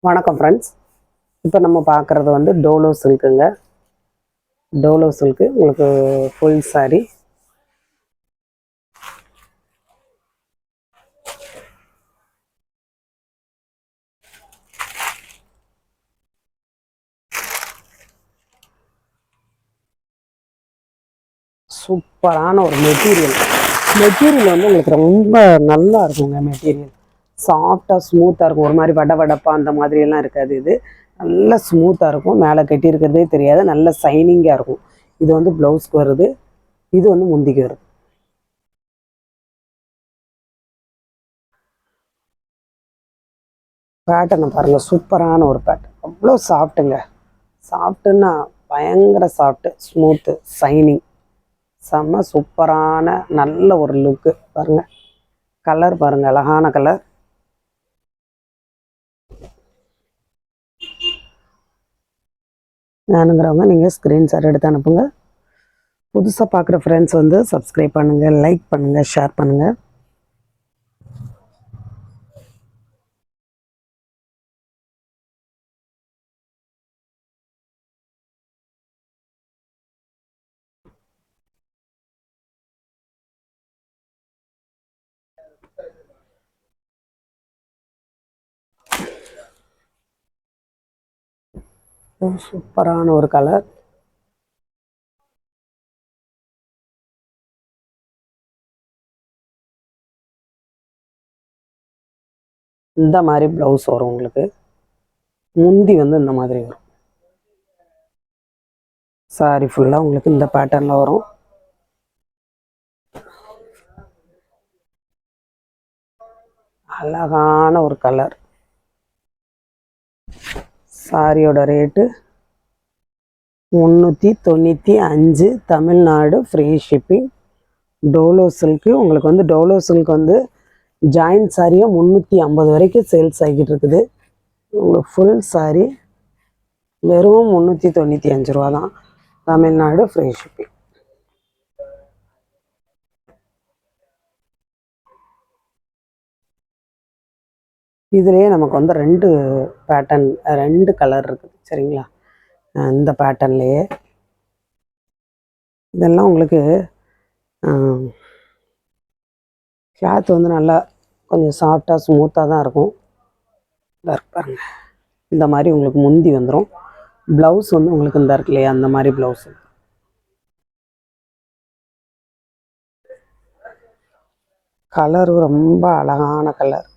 வணக்கம் ஃப்ரெண்ட்ஸ். இப்போ நம்ம பார்க்குறது வந்து டோலோ சில்க்குங்க. டோலோ சில்க்கு உங்களுக்கு ஃபுல் சாரி. சூப்பரான ஒரு மெட்டீரியல் வந்து உங்களுக்கு ரொம்ப நல்லா இருக்குங்க. மெட்டீரியல் சாஃப்டாக ஸ்மூத்தாக இருக்கும். ஒரு மாதிரி வடவடப்பாக அந்த மாதிரியெல்லாம் இருக்காது. இது நல்லா ஸ்மூத்தாக இருக்கும். மேலே கட்டியிருக்கிறதே தெரியாது. நல்ல சைனிங்காக இருக்கும். இது வந்து ப்ளவுஸ்க்கு வருது, இது வந்து முந்திக்கு வருது. பேட்டர்னை பாருங்கள், சூப்பரான ஒரு பேட்டர்ன். அவ்வளோ சாஃப்ட்டுங்க. சாஃப்ட்டுன்னா பயங்கர சாஃப்ட்டு, ஸ்மூத்து, சைனிங், செம்ம சூப்பரான நல்ல ஒரு லுக்கு பாருங்கள். கலர் பாருங்கள், அழகான கலர். வேணுங்கிறவங்க நீங்கள் ஸ்க்ரீன்ஷாட் எடுத்து அனுப்புங்க. புதுசாக பார்க்குற ஃப்ரெண்ட்ஸ் வந்து சப்ஸ்கிரைப் பண்ணுங்கள், லைக் பண்ணுங்கள், ஷேர் பண்ணுங்கள். சூப்பரான ஒரு கலர். இந்த மாதிரி ப்ளவுஸ் வரும் உங்களுக்கு. முந்தி வந்து இந்த மாதிரி வரும். சாரி ஃபுல்லாக உங்களுக்கு இந்த பேட்டர்னில் வரும். அழகான ஒரு கலர். சாரியோட rate 395. Tamil Nadu free shipping. Dolo silk உங்களுக்கு வந்து டோலோ சில்க் வந்து ஜாயின்ட் சாரியை 350 வரைக்கும் சேல்ஸ் ஆகிட்டு இருக்குது. உங்களுக்கு ஃபுல் சாரி வெறும் 395 ரூபா தான். Tamil Nadu free shipping. இதுலேயே நமக்கு வந்து 2 பேட்டர்ன், 2 கலர் இருக்குது சரிங்களா. இந்த பேட்டர்ன்லேயே இதெல்லாம் உங்களுக்கு கிளாத் வந்து நல்லா கொஞ்சம் சாஃப்டாக ஸ்மூத்தாக தான் இருக்கும். பாருங்க, இந்த மாதிரி உங்களுக்கு முந்தி வந்துடும். ப்ளவுஸ் வந்து உங்களுக்கு இந்த இருக்கு இல்லையா, அந்த மாதிரி ப்ளவுஸு. கலரு ரொம்ப அழகான கலர்.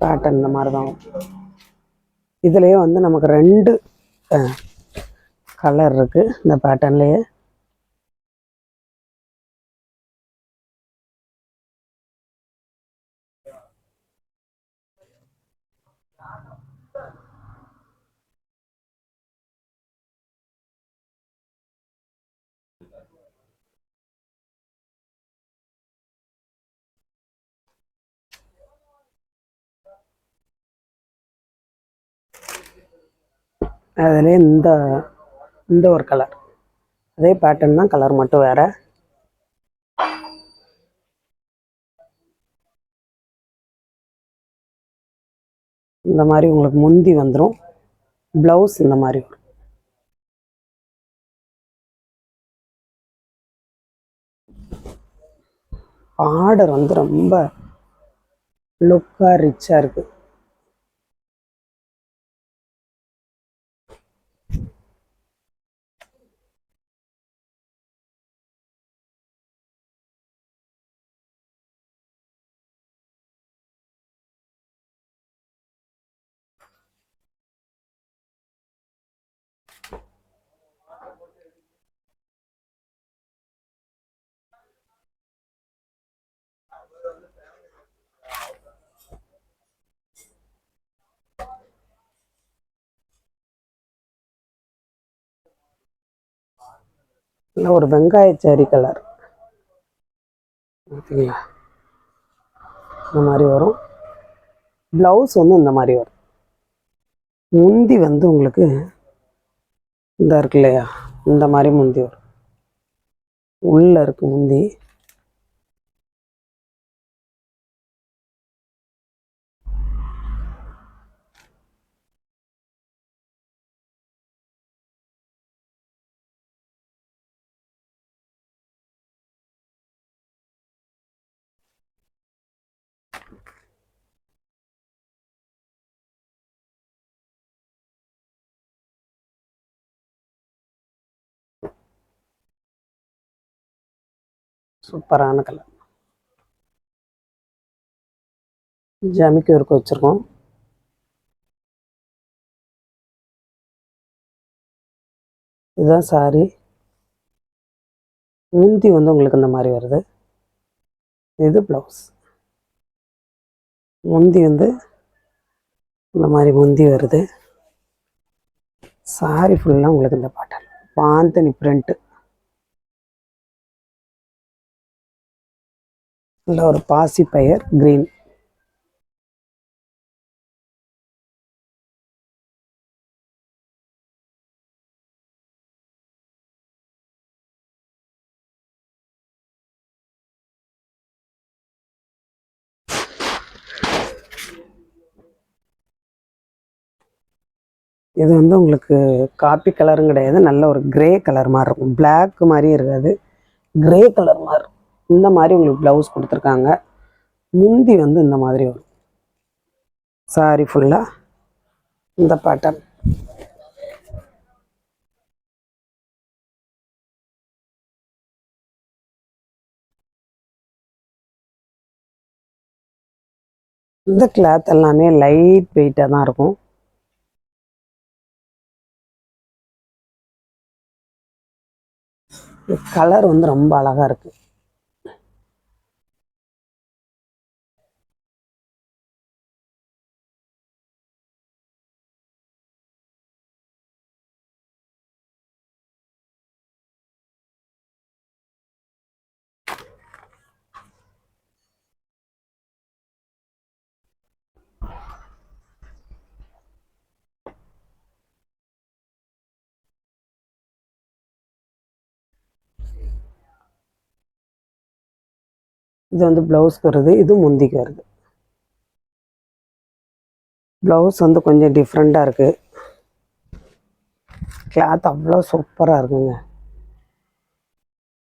பேட்டர்ன் இந்த மாதிரி தான். இதுலேயே வந்து நமக்கு 2 கலர் இருக்குது இந்த பேட்டர்ன்லேயே. அதுலேயே இந்த ஒரு கலர், அதே பேட்டர்ன் தான், கலர் மட்டும் வேறு. இந்த மாதிரி உங்களுக்கு முந்தி வந்துடும். ப்ளவுஸ் இந்த மாதிரி வரும். ஆர்டர் வந்து ரொம்ப லுக்காக ரிச்சாக இருக்குது. இல்லை, ஒரு வெங்காயச்சேரி கலர் ஓகேங்களா. இந்த மாதிரி வரும். ப்ளவுஸ் வந்து இந்த மாதிரி வரும். முந்தி வந்து உங்களுக்கு இந்த இருக்கு இல்லையா, இந்த மாதிரி முந்தி வரும். உள்ளே இருக்கு முந்தி. சூப்பரான கலர். ஜமிக்கி ஒர்க் வச்சுருக்கோம். இதுதான் சாரி. முந்தி வந்து உங்களுக்கு இந்த மாதிரி வருது. இது ப்ளவுஸ். முந்தி வந்து இந்த மாதிரி முந்தி வருது. சாரி ஃபுல்லாக உங்களுக்கு இந்த பாட்டன் பாந்தனி பிரிண்ட்டு. இல்லை ஒரு பாசி பயிர் க்ரீன். இது வந்து உங்களுக்கு காப்பி கலரும் கிடையாது, நல்ல ஒரு கிரே கலர் மாதிரி இருக்கும். பிளாக் மாதிரியும் இருக்காது, கிரே கலர் மாதிரி இருக்கும். இந்த மாதிரி உங்களுக்கு ப்ளவுஸ் கொடுத்துருக்காங்க. முந்தி வந்து இந்த மாதிரி வரும். சாரி ஃபுல்லாக இந்த பேட்டர்ன். இந்த கிளாத் எல்லாமே லைட் வெயிட்டாக தான் இருக்கும். கலர் வந்து ரொம்ப அழகாக இருக்குது. இது வந்து ப்ளவுஸ்க்கு வருது, இது முந்திக்கு வருது. ப்ளவுஸ் வந்து கொஞ்சம் டிஃப்ரெண்ட்டாக இருக்குது. கிளாத் அவ்வளோ சூப்பராக இருக்குங்க.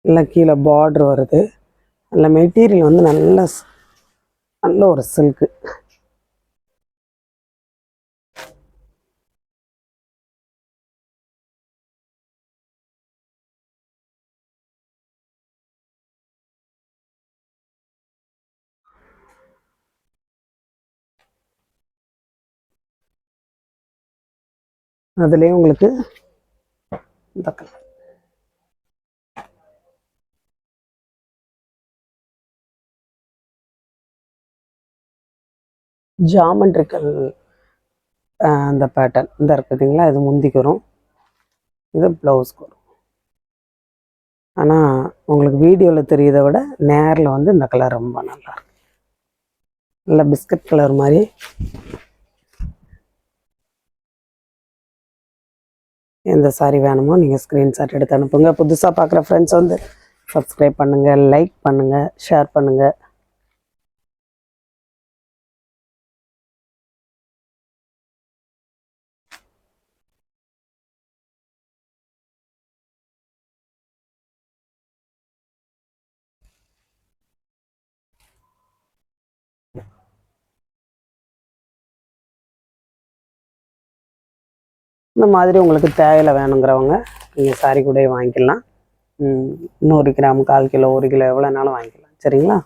இல்லை கீழே பார்ட்ரு வருது. நல்ல மெட்டீரியல் வந்து நல்ல ஒரு சில்க்கு. அதுலேயே உங்களுக்கு இந்த கலர். ஜாமெண்ட்ரிக்கல் அந்த பேட்டர்ன் இந்த இருக்குதுங்களா, இது முந்திக்கு வரும், இது ப்ளவுஸ்க்கு வரும். ஆனால் உங்களுக்கு வீடியோவில் தெரியுதை விட நேரில் வந்து இந்த கலர் ரொம்ப நல்லாயிருக்கு. நல்ல பிஸ்கட் கலர் மாதிரி. எந்த சாரி வேணுமோ நீங்கள் ஸ்க்ரீன்ஷாட் எடுத்து அனுப்புங்க. புதுசாக பார்க்குற ஃப்ரெண்ட்ஸ் வந்து சப்ஸ்கிரைப் பண்ணுங்கள், லைக் பண்ணுங்கள், ஷேர் பண்ணுங்கள். இந்த மாதிரி உங்களுக்கு தேவையில்லை வேணுங்கிறவங்க நீங்கள் சாரி கூட வாங்கிக்கலாம். 100 கிராம், 1/4 கிலோ, 1 கிலோ எவ்வளோனாலும் வாங்கிக்கலாம். சரிங்களா?